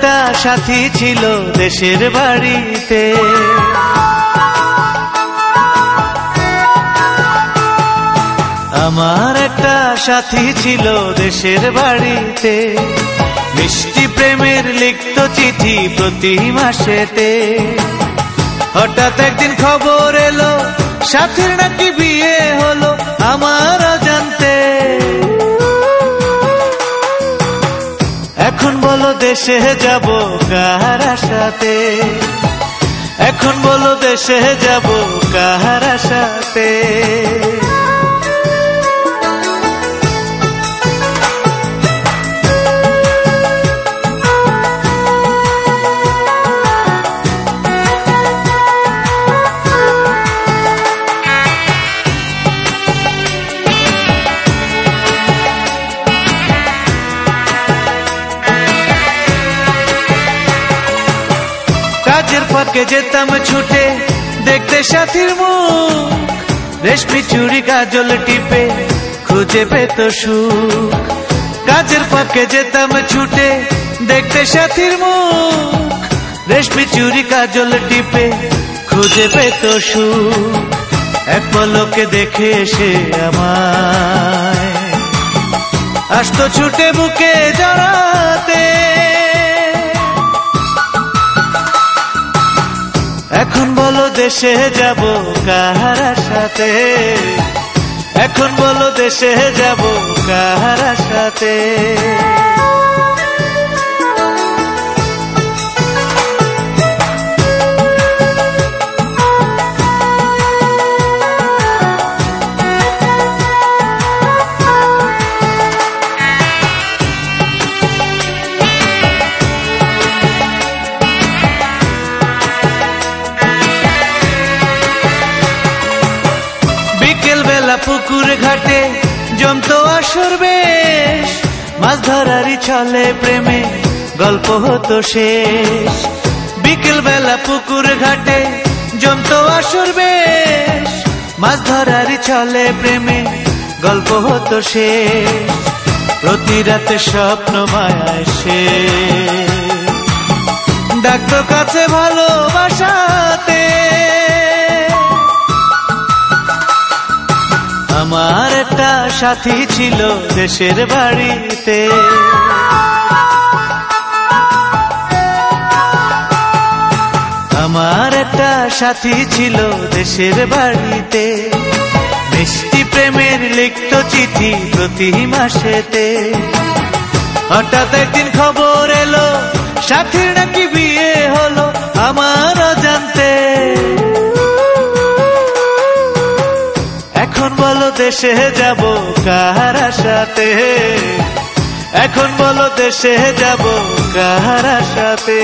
একটা সাথী ছিল দেশের বাড়িতে, আমার একটা সাথী ছিল দেশের বাড়িতে, মিষ্টি প্রেমের লিখত চিঠি প্রতি মাসেতে। হঠাৎ একদিন খবর এলো সাথীর নাকি বিয়ে হলো আমার অজান্তে। এখন বলো দেশে যাব কার আশাতে, এখন বলো দেশে যাব কার আশাতে। কাজের ফাঁকে যেতাম ছুটে দেখতে সাথীর মুখ, রেশমি চুড়ি কাজল টিপে খুঁজে পেত সুখ। কাজের ফাঁকে যেতাম ছুটে দেখতে সাথীর মুখ, রেশমি চুড়ি কাজল টিপে খুঁজে পেত সুখ। এক পলকে দেখে এসে আমায় আসতো ছুটে বুকে জড়াতে। এখন বলো দেশে যাব কার আশাতে, এখন বলো দেশে যাব কার আশাতে। পুকুর ঘাটে জমতো আসর বেশ, মাছ ধরারই ছলে প্রেমে গল্প হতো শেষ। বিকেল বেলা পুকুর ঘাটে জমতো আসর বেশ, মাছ ধরারই ছলে প্রেমে গল্প হতো শেষ। প্রতি রাতে স্বপ্ন মায়ায় সে ডাকতো কাছে ভালোবাসাতে। আমার একটা সাথী ছিল দেশের বাড়িতে, আমার একটা সাথী ছিল দেশের বাড়িতে, মিষ্টি প্রেমের লিখত চিঠি প্রতি মাসেতে। হঠাৎ একদিন খবর এলো সাথীর নাকি বিয়ে হলো আমার অজান্তে। এখন বলো দেশে যাব কার আশাতে, এখন বলো দেশে যাব কার আশাতে।